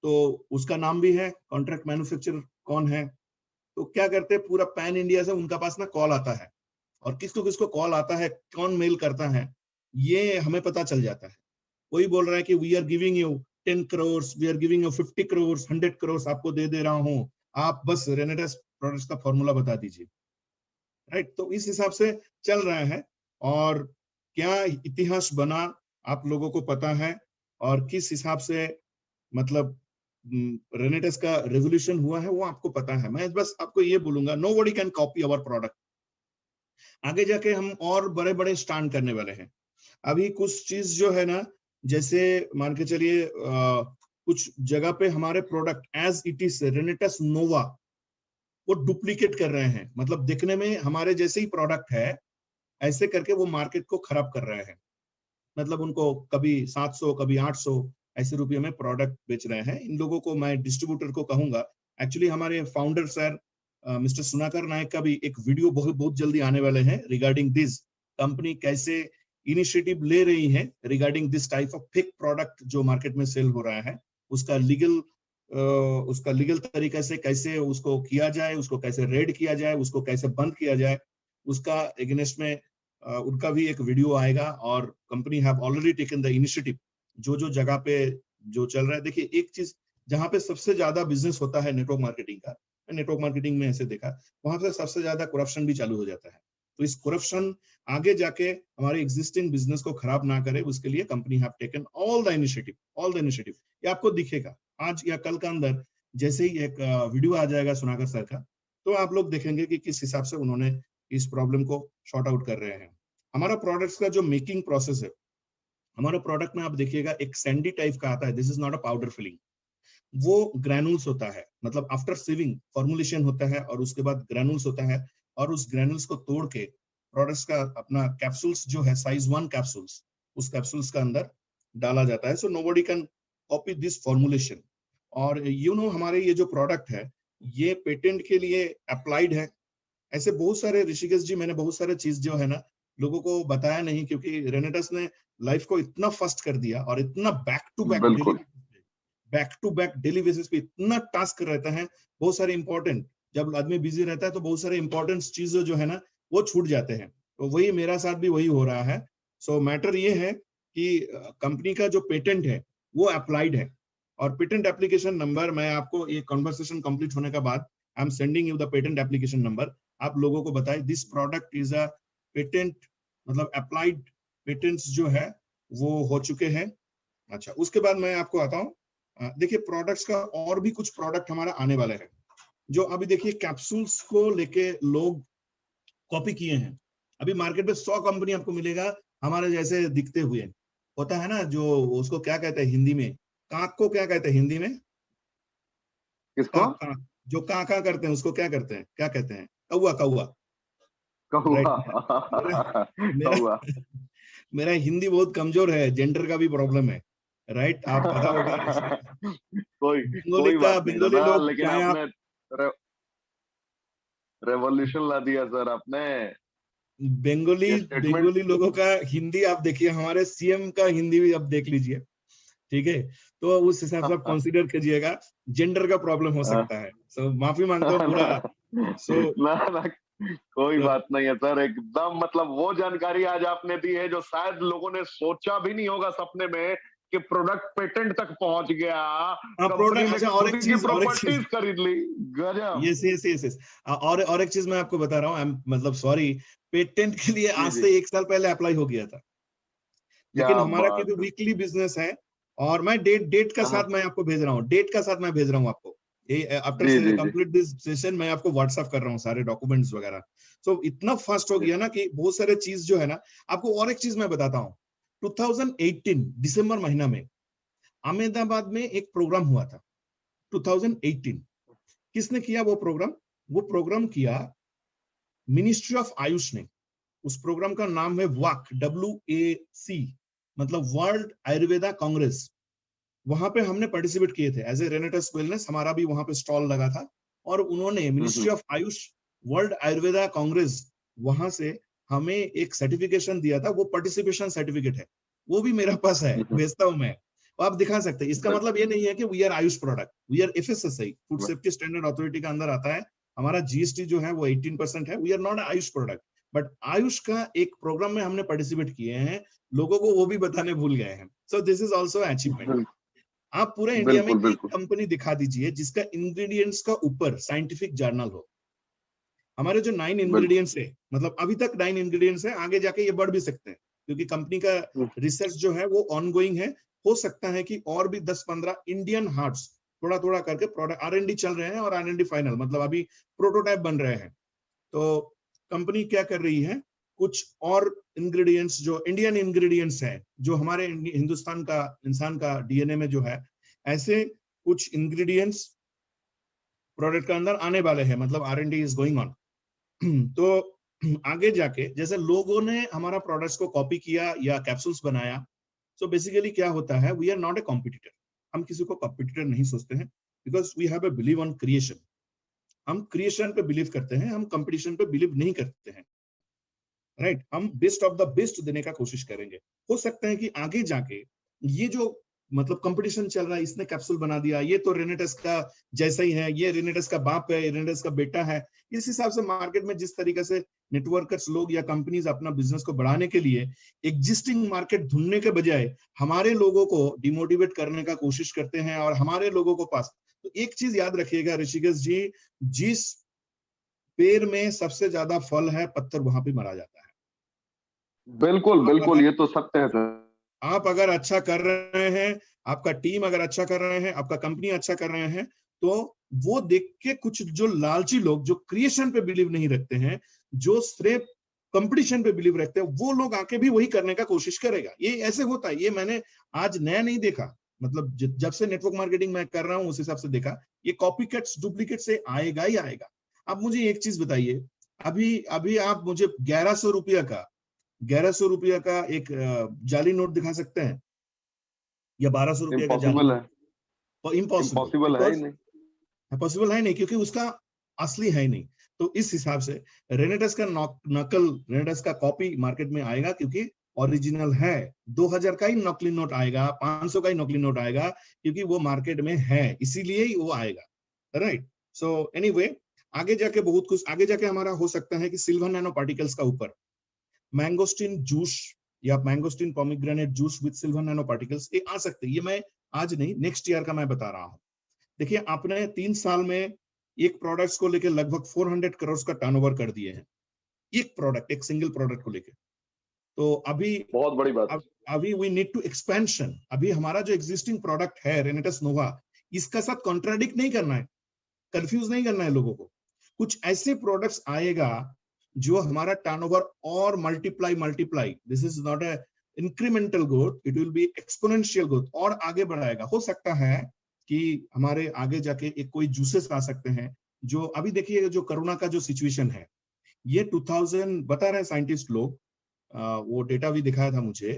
तो उसका नाम भी है कॉन्ट्रैक्ट मैन्युफैक्चरर कौन है, तो क्या करते हैं, पूरा पैन इंडिया से उनका पास ना कॉल आता है और किसको किसको कॉल आता है, कौन मेल करता है, ये हमें पता चल जाता है। कोई बोल रहा है कि we are giving you 10 crore, we are giving you 50 crore, 100 crore आपको दे रहा हूं, आप बस रेनेडस प्रोडक्ट्स का फॉर्मूला बता दीजिए, राइट? तो इस हिसाब से चल रहा है और क्या इतिहास बना आप लोगों को पता है और किस हिसाब से मतलब रेनेडस का रेवोल्यूशन हुआ है वो आपको पता है। मैं बस आपको ये बोलूंगा, nobody can copy our product. आगे जाके हम और बड़े बड़े स्टैंड करने वाले हैं। अभी कुछ चीज जो है ना, जैसे मान के चलिए कुछ जगह पे हमारे product as it is Renatus Nova वो डुप्लीकेट कर रहे हैं, मतलब दिखने में हमारे जैसे ही प्रोडक्ट है ऐसे करके वो मार्केट को खराब कर रहे हैं। मतलब उनको कभी 700 कभी 800 ऐसे रुपये में प्रोडक्ट बेच रहे हैं। इन लोगों को मैं डिस्ट्रीब्यूटर को कहूंगा, एक्चुअली हमारे फाउंडर सर मिस्टर सुनाकर नायक का भी एक वीडियो बहुत जल्दी आने वाले हैं रिगार्डिंग दिस, कंपनी कैसे इनिशिएटिव ले रही है regarding this type of fake product जो मार्केट में सेल हो रहा है, उसका लीगल तरीके से कैसे उसको किया जाए, उसको कैसे रेड किया जाए, उसको कैसे बंद किया जाए, उसका अगेंस्ट में उनका भी एक वीडियो आएगा। और company have already taken the initiative जो जगह पे जो चल रहा है। देखिए एक चीज जहां पे सबसे ज्यादा बिजनेस होता है नेटवर्क मार्केटिंग का, नेटवर्क मार्केटिंग में ऐसे देखा, वहां पे सबसे ज्यादा करप्शन भी चालू हो जाता है। तो इस करप्शन आगे जाके हमारे एग्जिस्टिंग बिजनेस को खराब ना करे, उसके लिए company have taken all the initiative. ये आपको दिखेगा आज या कल का अंदर, जैसे ही एक वीडियो आ जाएगा सुनाकर सर का, तो आप लोग देखेंगे कि किस हिसाब से उन्होंने इस प्रॉब्लम को शॉर्ट आउट कर रहे हैं। हमारा प्रोडक्ट्स का जो मेकिंग प्रोसेस है, हमारा प्रोडक्ट में आप देखिएगा एक सैंडी टाइप का आता है, this is not a powder filling, वो ग्रैनुल्स होता है, मतलब आफ्टर सीविंग फॉर्मुलेशन होता है और उसके बाद ग्रैनुल्स होता है और उस ग्रैनुल्स को तोड़ के प्रोडक्ट्स का अपना कैप्सूल्स जो है साइज 1 कैप्सूल्स, उस कैप्सूल्स का अंदर डाला जाता है। So nobody can copy this formulation. और हमारे ये जो प्रोडक्ट है ये पेटेंट के लिए अप्लाइड है। ऐसे बहुत सारे, ऋषिकेश जी, मैंने बहुत सारे चीज जो है ना लोगों को बताया नहीं, क्योंकि रेनेडस ने लाइफ को इतना फास्ट कर दिया और इतना back to back daily basis पे इतना टास्क रहता है, बहुत सारे इंपॉर्टेंट, जब आदमी बिजी रहता है तो बहुत सारे इंपॉर्टेंट चीजें जो है ना वो छूट जाते हैं। तो वही मेरा साथ भी वही हो रहा है। सो मैटर ये है कि कंपनी का जो पेटेंट है वो अप्लाइड है और पेटेंट एप्लीकेशन नंबर मैं आपको ये कॉन्वर्सेशन कंप्लीट होने के बाद I am sending you the patent application number. आप लोगों को बताएं। This product is a patent, मतलब अप्लाइड पेटेंट्स जो है वो हो चुके हैं। अच्छा, उसके बाद मैं आपको आता हूँ, देखिए प्रोडक्ट्स का और भी कुछ प्रोडक्ट हमारा आने वाले हैं, जो अभी देखिए कैप्सूल्स को लेके लोग कॉपी किए हैं। अभी मार्केट में 100 कंपनी आपको मिलेगा हमारे जैसे दिखते हुए, होता है ना, जो उसको क्या कहते हैं हिंदी में, काक को क्या कहते हैं हिंदी में, किसको? काक काक, जो काका करते हैं उसको क्या करते हैं, क्या कहते हैं, कौआ कौआ। कौआ। राइट। मेरा मेरा कौआ। मेरा हिंदी बहुत कमजोर है, जेंडर का भी प्रॉब्लम है। राइट, आप पता होगा इसमें कोई बात नहीं बंगाली दादा, लोग लेकिन चाहे आप आपने रेवोल्यूशन ला दिया सर आपने। बंगाली ये स्टेटमेंट। बंगाली लोगों का हिंदी आप देखिए, हमारे सीएम का हिंदी भी आप देख लीजिए, ठीक है, तो उस हिसाब से आप कंसीडर कीजिएगा, जेंडर का प्रॉब्लम हो सकता है। सो माफी मांगता हूँ पूरा। सो ना ना, कोई बात नहीं है सर, एकदम मतलब वो जानकारी आज आपने दी है जो शायद लोगों ने सोचा भी नहीं होगा सपने में, कि प्रोडक्ट पेटेंट तक पहुंच गया, हाँ कंपनी प्रोडक्ट, ने अच्छा खुद की और एक चीज, प्रॉपर्टीज खरीद ली। गजब। यस यस यस यस, और एक चीज मैं आपको बता रहा हूँ, मतलब सॉरी, पेटेंट के लिए जी आज जी। से 1 साल पहले अप्लाई हो गया था, लेकिन क्या हमारा बात क्योंकि है। वीकली बिजनेस है, और मैं डेट डेट का हाँ, साथ मैं आपको भेज रहा हूँ, डेट का साथ मैं भेज रहा हूँ आपको, ये आफ्टर जी जी जी कंप्लीट दिस सेशन मैं आपको व्हाट्सएप कर रहा हूँ सारे डॉक्यूमेंट्स वगैरह। सो इतना फास्ट हो जी। गया ना कि बहुत सारे चीज जो है ना, आपको और एक चीज मैं बताता हूँ। 2018 दिसंबर महीना में अहमदाबाद में एक प्रोग्राम हुआ था, 2018। किसने किया वो प्रोग्राम? वो प्रोग्राम किया मिनिस्ट्री ऑफ आयुष ने। उस प्रोग्राम का नाम है वाक, WAC, मतलब वर्ल्ड आयुर्वेदा कांग्रेस। वहां पे हमने पार्टिसिपेट किए थे एज ए रेनेटस वेलनेस, हमारा भी वहां पे स्टॉल लगा था, और उन्होंने ministry of Ayush world Ayurveda Congress वहां से हमें एक सर्टिफिकेशन दिया था, वो पार्टिसिपेशन सर्टिफिकेट है, वो भी मेरे पास है, भेजता हूं मैं। वो आप दिखा सकते हैं। इसका मतलब ये नहीं है कि we are AYUSH product, we are FSSAI, food safety standard authority का अंदर आता है। हमारा GST जो है वो 18% है। We are not AYUSH product, but AYUSH का एक प्रोग्राम में हमने पार्टिसिपेट किए हैं, लोगों को वो भी बताने भूल गए हैं। So this is also achievement. आप पूरे इंडिया में बिल्कुल एक बिल्कुल। कंपनी दिखा दीजिए जिसका इंग्रेडिएंट्स का ऊपर साइंटिफिक जर्नल हो। हमारे जो 9 बिल्कुल इंग्रेडिएंट्स है, मतलब अभी तक 9 इंग्रेडिएंट्स है, आगे जाके ये बढ़ भी सकते हैं, क्योंकि कंपनी का रिसर्च जो है वो ऑनगोइंग है। हो सकता है कि और भी 10-15 इंडियन हार्ट्स थोड़ा थोड़ा करके प्रोडक्ट R&D चल रहे हैं, और R&D फाइनल मतलब अभी प्रोटोटाइप बन रहे हैं। तो कंपनी क्या कर रही है, कुछ और इंग्रेडिएंट्स जो इंडियन इंग्रेडिएंट्स है, जो हमारे हिंदुस्तान का इंसान का DNA में जो है, ऐसे कुछ इंग्रेडिएंट्स प्रोडक्ट के अंदर आने वाले हैं, मतलब R&D इज गोइंग ऑन। तो आगे जाके जैसे लोगों ने हमारा प्रोडक्ट्स को कॉपी किया या कैप्सूल्स बनाया, सो बेसिकली क्या होता है, we are not a competitor. हम किसी को कॉम्पिटिटर नहीं सोचते हैं, because we have a believe on creation. हम क्रिएशन पे बिलीव करते हैं, हम कंपटीशन पे बिलीव नहीं करते हैं। राइट, हम बेस्ट ऑफ द बेस्ट देने का कोशिश करेंगे। हो सकता है कि आगे जाके ये जो मतलब कंपटीशन चल रहा है, इसने कैप्सूल बना दिया, ये तो रेनेटस का जैसा ही है, ये रेनेटस का बाप है, रेनेटस का बेटा है। इस हिसाब से मार्केट में जिस तरीके से नेटवर्कर्स लोग या कंपनीज अपना बिजनेस को बढ़ाने के लिए एग्जिस्टिंग मार्केट ढूंढने के बजाय हमारे लोगों को डिमोटिवेट करने का कोशिश करते हैं, और हमारे लोगों को पास, तो एक चीज याद रखिएगा ऋषिकेश जी, जिस पेड़ में सबसे ज्यादा फल है, पत्थर वहां पे मारा जाता है। बिल्कुल आप बिल्कुल, अगर ये तो सत्य है सर। आप अगर अच्छा कर रहे हैं, आपका टीम अगर अच्छा कर रहे हैं, आपका कंपनी अच्छा कर रहे हैं, तो वो देख के कुछ जो लालची लोग जो क्रिएशन पे बिलीव नहीं रखते हैं, जो सिर्फ कंपटीशन पे बिलीव रखते हैं, वो लोग आके भी वही करने का कोशिश करेगा। ये ऐसे होता है, ये मैंने आज नया नहीं देखा, मतलब जब से नेटवर्क मार्केटिंग मैं कर रहा हूं उस हिसाब से देखा, ये कॉपी कट्स डुप्लीकेट से आएगा ही आएगा। आप मुझे एक चीज बताइए, अभी अभी आप मुझे 1100 रुपया का एक जाली नोट दिखा सकते हैं, या 1200 रुपये का जाली इम्पॉसिबल है। नोट? इम्पॉसिबल, इम्पॉसिबल है ही बिकॉज नहीं। पॉसिबल है नहीं, क्योंकि उसका असली है ही नहीं। तो इस हिसाब से रेनेटस का नकल, रेनेटस का कॉपी मार्केट में आएगा, क्योंकि ओरिजिनल है। 2000 का ही नकली नोट आएगा, 500 का ही नकली नोट आएगा, क्योंकि वो मार्केट में है, इसीलिए ही वो आएगा। राइट। सो एनीवे, आगे जाके बहुत कुछ, आगे जाके हमारा हो सकता है कि सिल्वर नैनो पार्टिकल्स का ऊपर मैंगोस्टीन जूस या mangosteen pomegranate juice with silver nano particles, ये आ सकते हैं। ये मैं आज नहीं, नेक्स्ट ईयर का मैं बता रहा हूँ। देखिए, आपने 3 साल में एक प्रोडक्ट्स को लेकर लगभग 400 करोड़ का टर्नओवर कर दिए हैं, एक प्रोडक्ट, एक सिंगल प्रोडक्ट को लेकर। तो अभी बहुत बड़ी बात। अभी वी नीड टू एक्सपेंशन। अभी हमारा जो एग्जिस्टिंग प्रोडक्ट है रेनेटस नोवा, इसका साथ कॉन्ट्राडिक्ट नहीं करना है, कंफ्यूज नहीं करना है लोगों को। कुछ ऐसे प्रोडक्ट्स आएगा जो हमारा टर्नओवर और multiply, this is not a incremental growth, it will be exponential growth, और आगे बढ़ाएगा। हो सकता है कि हमारे आगे जाके एक कोई जूसेस आ सकते हैं। जो अभी देखिए, जो कोरोना का जो सिचुएशन है, ये 2000 बता रहे हैं साइंटिस्ट लोग, वो डेटा भी दिखाया था मुझे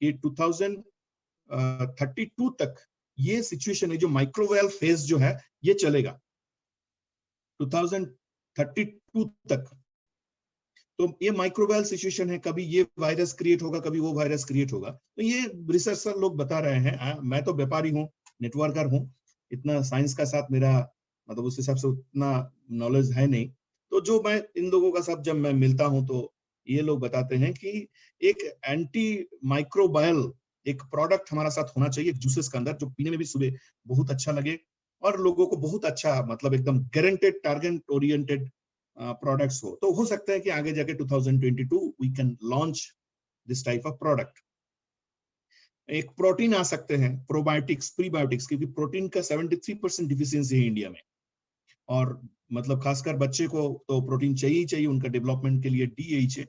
कि 2032 तक ये सिचुएशन है, जो माइक्रोवेल फेज जो है ये चलेगा 2032 तक। तो ये माइक्रोवेल सिचुएशन है, कभी ये वायरस क्रिएट होगा, कभी वो वायरस क्रिएट होगा। तो ये रिसर्चर लोग बता रहे हैं। मैं तो व्यापारी हूँ, नेटवर्कर हूँ, इतना साइंस का साथ मेरा मतलब उस हिसाब से उतना नॉलेज है नहीं। तो जो मैं इन लोगों का साथ जब मैं मिलता हूँ तो ये लोग बताते हैं कि एक एंटी माइक्रोबायल एक प्रोडक्ट हमारा साथ होना चाहिए जूसेस के अंदर, जो पीने में भी सुबह बहुत अच्छा लगे और लोगों को बहुत अच्छा, मतलब एकदम गारंटेड टारगेट ओरिएंटेड प्रोडक्ट्स हो। तो हो सकता है कि आगे जाके 2022 we can launch this type of product. एक प्रोटीन आ सकते हैं, प्रोबायोटिक्स, प्रीबायोटिक्स, क्योंकि प्रोटीन का 73% डिफिशियंसी है इंडिया में, और मतलब खासकर बच्चे को तो प्रोटीन चाहिए ही चाहिए उनका डेवलपमेंट के लिए। DHA,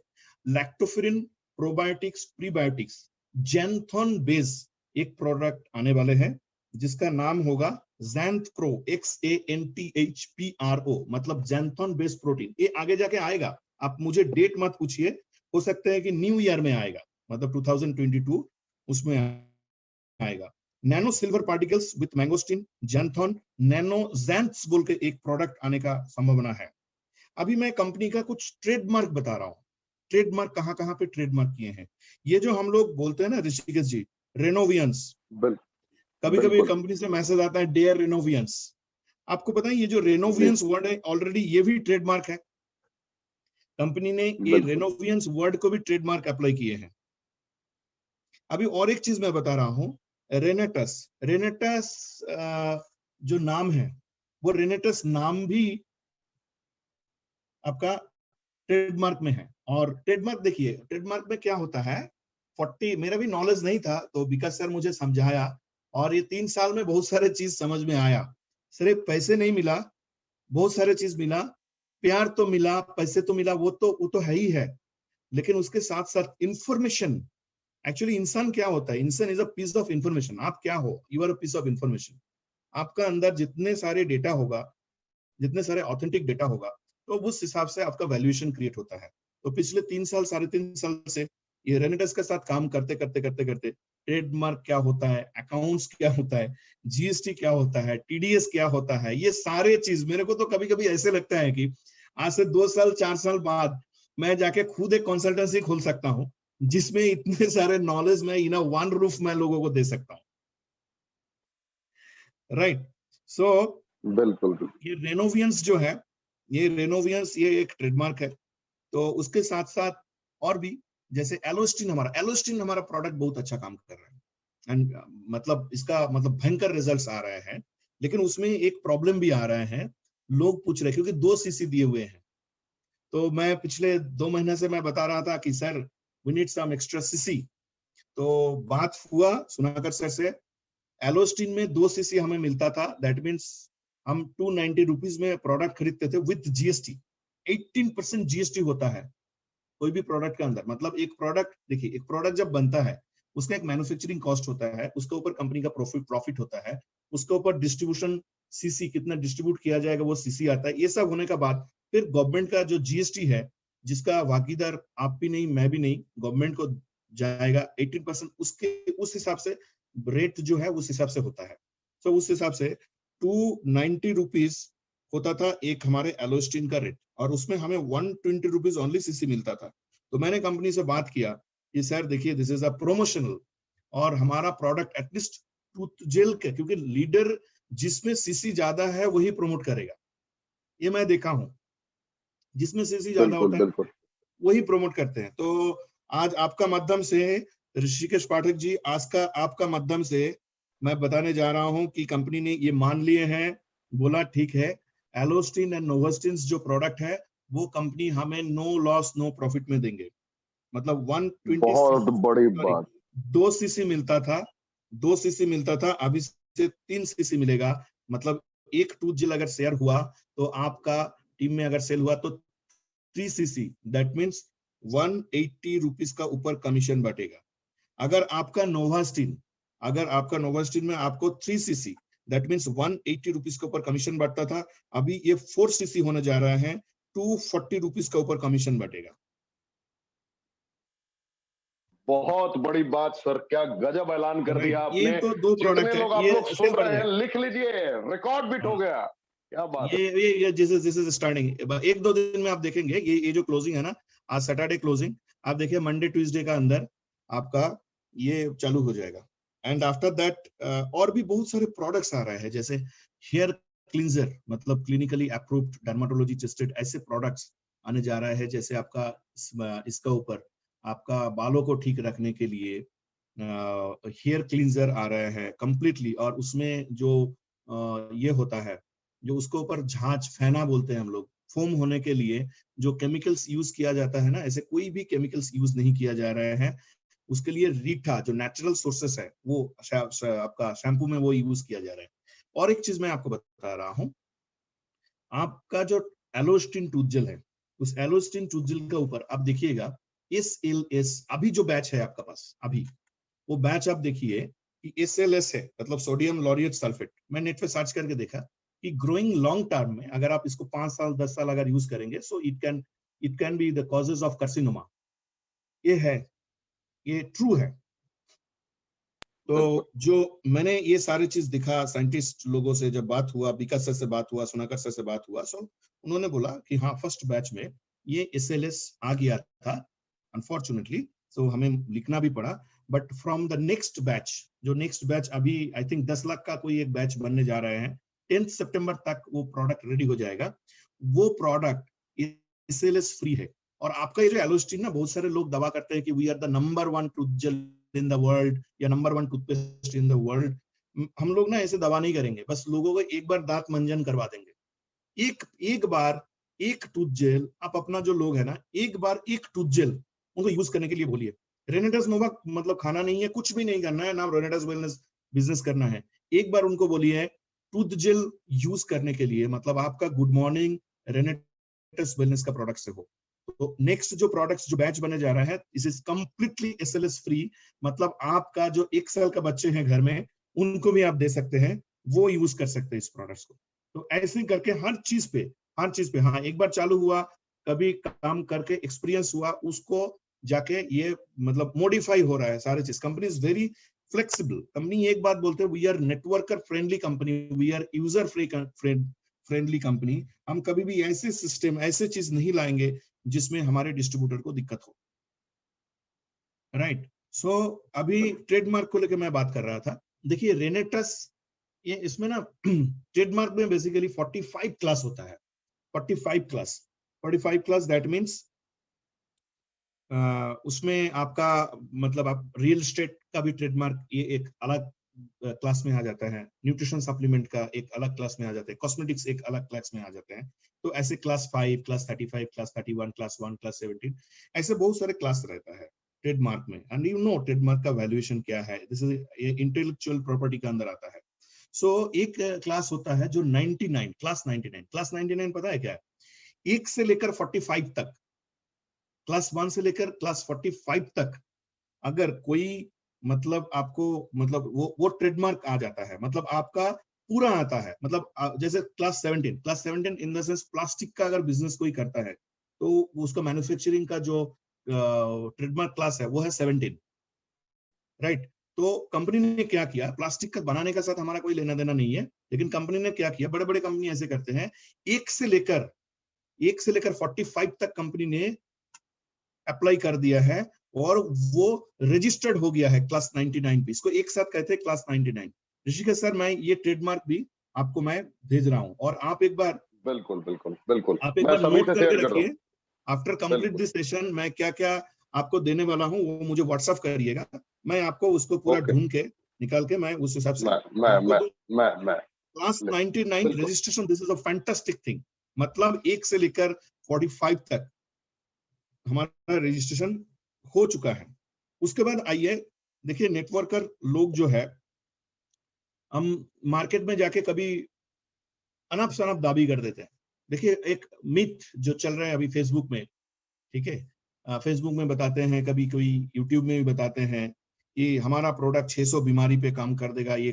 lactoferrin, probiotics, prebiotics, xanthone base एक प्रोडक्ट आने वाले हैं जिसका नाम होगा ज़ैंथप्रो, XANTHPRO, मतलब जैंथोन बेस प्रोटीन। ये आगे जाके आएगा, आप मुझे डेट मत पूछिए, हो सकता है कि न्यू ईयर में आएगा, मतलब 2022 उसमें आएगा। Nano silver particles with mangosteen, xanthone, nano ज़ैंथ्स बोल के एक प्रोडक्ट आने का संभावना है। अभी मैं कंपनी का कुछ ट्रेडमार्क बता रहा हूँ। ट्रेडमार्क कहाँ कहाँ पे ट्रेडमार्क किए हैं, ये जो हम लोग बोलते हैं ना ऋषिकेश जी, रेनोवियंस, कभी कभी कंपनी से मैसेज आता है डेयर रेनोवियंस। आपको पता है ये जो रेनोवियंस वर्ड है ऑलरेडी ये भी ट्रेडमार्क है। कंपनी ने ये रेनोवियंस वर्ड को भी ट्रेडमार्क अप्लाई किए हैं। अभी और एक चीज मैं बता रहा हूँ, रेनेटस। रेनेटस जो नाम है वो रेनेटस नाम भी आपका ट्रेडमार्क में है। और ट्रेडमार्क देखिए, ट्रेडमार्क में क्या होता है, 40, मेरा भी नॉलेज नहीं था तो विकास सर मुझे समझाया, और ये 3 साल में बहुत सारे चीज समझ में आया। सिर्फ पैसे नहीं मिला, बहुत सारे चीज मिला, प्यार तो मिला, पैसे तो मिला, वो तो है ही है, लेकिन उसके साथ साथ इंफॉर्मेशन। एक्चुअली इंसान क्या होता है, इंसान is a piece of information. आप क्या हो, you are a piece of information. आपका अंदर जितने सारे डेटा होगा, जितने सारे ऑथेंटिक डेटा होगा, तो उस हिसाब से आपका वैल्यूएशन क्रिएट होता है। तो पिछले 3 साल, 3.5 साल से ये रेनेटस के साथ काम करते करते ट्रेडमार्क क्या होता है, अकाउंट्स क्या होता है, GST क्या होता है, TDS क्या होता है, ये सारे चीज मेरे को तो कभी कभी ऐसे लगता है कि आज से 2 साल 4 साल बाद मैं जाके खुद एक कंसल्टेंसी खोल सकता हूँ, जिसमें इतने सारे नॉलेज मैं इन वन रूफ में लोगों को दे सकता हूँ। राइट। सो बिल्कुल। ये रेनोवियंस जो है, ये रेनोवियंस ये एक ट्रेडमार्क है। तो उसके साथ साथ और भी, जैसे एलोस्टिन हमारा प्रोडक्ट बहुत अच्छा काम कर रहा है, एंड मतलब इसका मतलब भयंकर रिजल्ट्स आ रहे हैं। लेकिन उसमें एक प्रॉब्लम भी आ रहे हैं, लोग पूछ रहे हैं, क्योंकि 2 CC दिए हुए हैं। तो मैं पिछले 2 महीने से मैं बता रहा था कि sir we need some extra CC। तो बात हुआ सुनाकर सर से, एलोस्टिन में 2 CC हमें मिलता था, दैट मीन्स हम 290 रुपीज में प्रोडक्ट खरीदते थे विद GST। 18% GST होता है कोई भी प्रोडक्ट के अंदर। मतलब एक प्रोडक्ट, देखिए एक प्रोडक्ट जब बनता है उसका एक मैन्युफैक्चरिंग कॉस्ट होता है, उसके ऊपर कंपनी का प्रॉफिट होता है, उसके ऊपर डिस्ट्रीब्यूशन CC कितना डिस्ट्रीब्यूट किया जाएगा वो CC आता है। ये सब होने का बाद फिर गवर्नमेंट का जो GST है, जिसका भागीदार आप भी नहीं मैं भी नहीं, गवर्नमेंट को जाएगा 18%, उसके उस हिसाब से रेट जो है उस हिसाब से होता है। तो उस हिसाब से 290 रुपीज होता था एक हमारे एलोस्टिन का रेट, और उसमें हमें 120 रुपीज ओनली CC मिलता था। तो मैंने कंपनी से बात किया कि सर देखिए दिस इज अ प्रोमोशनल, और हमारा प्रोडक्ट एटलीस्ट टूथ जेल के, क्योंकि लीडर जिसमें CC ज्यादा है वही प्रमोट करेगा, ये मैं देखा हूं, जिसमें CC ज्यादा होता है वही प्रमोट करते हैं। तो आज आपका माध्यम से ऋषिकेश पाठक जी, आज का आपका माध्यम से मैं बताने जा रहा हूं कि कंपनी ने ये मान लिए हैं, बोला ठीक है एलोस्टिन एंड नोवास्टिन जो प्रोडक्ट है वो कंपनी हमें नो लॉस नो प्रॉफिट में देंगे। मतलब 120 बहुत बड़ी सॉरी बात। 2 सीसी मिलता था, 2 सीसी मिलता था, अभी से 3 सीसी मिलेगा। मतलब एक टूथ जेल अगर शेयर हुआ तो आपका टीम में अगर सेल हुआ तो 3 सीसी, दैट मीन्स 180 रुपीज का ऊपर कमीशन बटेगा। अगर आपका नोवास्टिन में आपको 3 सीसी, दैट मीन्स 180 रुपीज के ऊपर कमीशन बढ़ता था, अभी ये 4 सीसी होने जा रहा है, 240 रुपीज का ऊपर कमीशन बटेगा। बहुत बड़ी बात सर, क्या गजब ऐलान कर दिया ये आपने। तो 2 जितने प्रोडक्ट है, लोग आप ये लोग सेल सुन बढ़ रहे हैं, जाएगा। लिख लीजिए, रिकॉर्ड बीट हो गया। क्या बात है। ये दिस इज स्टार्टिंग। एक दो दिन में आप देखेंगे ये जो क्लोजिंग है ना, आज सैटरडे क्लोजिंग, आप देखिए मंडे ट्यूसडे का अंदर आपका ये चालू हो जाएगा। एंड आफ्टर दैट और भी बहुत सारे प्रोडक्ट्स आ रहे हैं, जैसे हेयर क्लींजर, मतलब क्लिनिकली अप्रूव्ड डर्मेटोलॉजी टेस्टेड ऐसे प्रोडक्ट्स आने जा रहा है। जैसे आपका इसका ऊपर आपका बालों को ठीक रखने के लिए हेयर क्लींजर आ रहा है कंप्लीटली, और उसमें जो ये होता है, जो उसके ऊपर झांझ फेना बोलते हैं हम लोग, फोम होने के लिए जो केमिकल्स यूज किया जाता है ना, ऐसे कोई भी केमिकल्स यूज नहीं किया जा रहा है। उसके लिए रीठा जो नेचुरल सोर्सेस है वो आपका शैम्पू में वो यूज किया जा रहा है। और एक चीज मैं आपको बता रहा हूँ, आपका जो एलोस्टिन टूथ जेल है, उस एलोस्टिन टूथ जेल के ऊपर आप देखिएगा SLS, अभी जो बैच है आपका पास, अभी वो बैच आप देखिए कि SLS है, मतलब सोडियम लॉरिएट सल्फेट। मैं नेट पे सर्च करके देखा कि ग्रोइंग लॉन्ग टर्म में अगर आप इसको 5 साल 10 साल अगर यूज करेंगे, so it can be the causes of carcinoma. ये है, ये ट्रू है। तो जो मैंने ये सारी चीज दिखा, साइंटिस्ट लोगों से जब बात हुआ, विकास सर से बात हुआ, सुनाकर सर से बात हुआ, सो उन्होंने बोला कि हाँ फर्स्ट बैच में ये SLS आ गया था अनफॉर्चुनेटली, सो हमें लिखना भी पड़ा। But from the next batch, जो नेक्स्ट बैच अभी आई थिंक 10 लाख का कोई एक बैच बनने जा रहे हैं, 10 सितंबर तक वो प्रोडक्ट रेडी हो जाएगा। वो प्रोडक्ट SLS फ्री है। और आपका ये जो एलोस्टिन ना, बहुत सारे लोग दावा करते हैं कि we are the number 1 tooth gel in the world या number 1 toothpaste in the world. हम लोग ना ऐसे दवा नहीं करेंगे, बस लोगों को एक बार दांत मंजन करवा देंगे। एक बार एक टूथ जेल, आप अपना जो लोग है ना, एक बार एक टूथ जेल उनको यूज करने के लिए बोलिए। रेनेटस नोवा मतलब खाना नहीं है, कुछ भी नहीं करना है, ना रेनेटस वेलनेस बिजनेस करना है। एक बार उनको बोलिए टूथ जेल यूज करने के लिए, मतलब आपका गुड मॉर्निंग रेनेटस वेलनेस का प्रोडक्ट से हो। तो नेक्स्ट जो प्रोडक्ट्स जो बैच बने जा रहा है, this is completely SLS free. मतलब आपका जो 1 साल का बच्चे हैं घर में, उनको भी आप दे सकते हैं, वो यूज कर सकते हैं इस प्रोडक्ट्स को। तो ऐसे करके हर चीज पे हाँ, एक बार चालू हुआ, कभी काम करके एक्सपीरियंस हुआ, उसको जाके ये मतलब मॉडिफाई हो रहा है सारे चीज। Company is very flexible. Company एक बात बोलते हैं, we are networker friendly company, we are user friendly company. हम कभी भी ऐसे सिस्टम, ऐसे चीज नहीं लाएंगे जिसमें हमारे डिस्ट्रीब्यूटर को दिक्कत हो। राइट। सो अभी ट्रेडमार्क को लेकर मैं बात कर रहा था। देखिए रेनेटस, ये इसमें ना ट्रेडमार्क में बेसिकली 45 क्लास होता है। 45 क्लास दैट मीन्स उसमें आपका मतलब आप रियल एस्टेट का भी ट्रेडमार्क ये एक अलग क्लास में आ जाता है, न्यूट्रिशन सप्लीमेंट का एक अलग क्लास में आ जाता है, कॉस्मेटिक्स एक अलग क्लास में आ जाते हैं। तो ऐसे class 5, class 35, class 31, class 1, class 17, ऐसे बहुत सारे क्लास रहता है ट्रेडमार्क में। एंड यू नो ट्रेडमार्क का वैल्यूएशन क्या है, दिस इज इंटेलेक्चुअल प्रॉपर्टी के अंदर आता है। सो एक क्लास होता है जो 99, क्लास 99 पता है क्या है? 1 से लेकर 45 तक, क्लास 1 से लेकर क्लास 45 तक अगर कोई मतलब आपको मतलब वो ट्रेडमार्क आ जाता है, मतलब आपका पूरा आता है। मतलब जैसे class 17 in the sense plastic का अगर बिजनेस कोई करता है तो उसका मैन्युफैक्चरिंग का जो ट्रेडमार्क क्लास है वो है 17। राइट। तो कंपनी ने क्या किया, प्लास्टिक का बनाने का साथ हमारा कोई लेना देना नहीं है, लेकिन कंपनी ने क्या किया, बड़े बड़े कंपनी ऐसे करते हैं, 1 से लेकर 45 तक कंपनी ने अप्लाई कर दिया है और वो रजिस्टर्ड हो गया है क्लास 99 पे। इसको एक साथ कहते हैं क्लास 99। ऋषिकेश सर, मैं ये ट्रेडमार्क भी आपको मैं भेज रहा हूं, और आप एक बार बिल्कुल आप एक मैं बार सभी नोट से करके शेयर कर रहा रखिए। हूँ। आफ्टर कंप्लीट बिल्कुल। दिस सेशन मैं क्या क्या आपको देने वाला हूँ वो मुझे व्हाट्सअप करिएगा, मैं आपको उसको पूरा ओके। ढूंढ के निकाल के मैं उस हिसाब से मैं मैं आपको मैं दूं। मैं मैं क्लास 99 बिल्कुल। Registration, this is a fantastic thing. मतलब 1 से लेकर 45 तक हमारा रजिस्ट्रेशन हो चुका है। उसके बाद आइए देखिए, नेटवर्कर लोग जो है, हम मार्केट में जाके कभी अनप शनप दावी कर देते हैं। देखिए, एक मिथ जो चल रहा है अभी फेसबुक में, ठीक है, फेसबुक में बताते हैं, कभी कोई यूट्यूब में भी बताते हैं कि हमारा प्रोडक्ट 600 बीमारी पे काम कर देगा, ये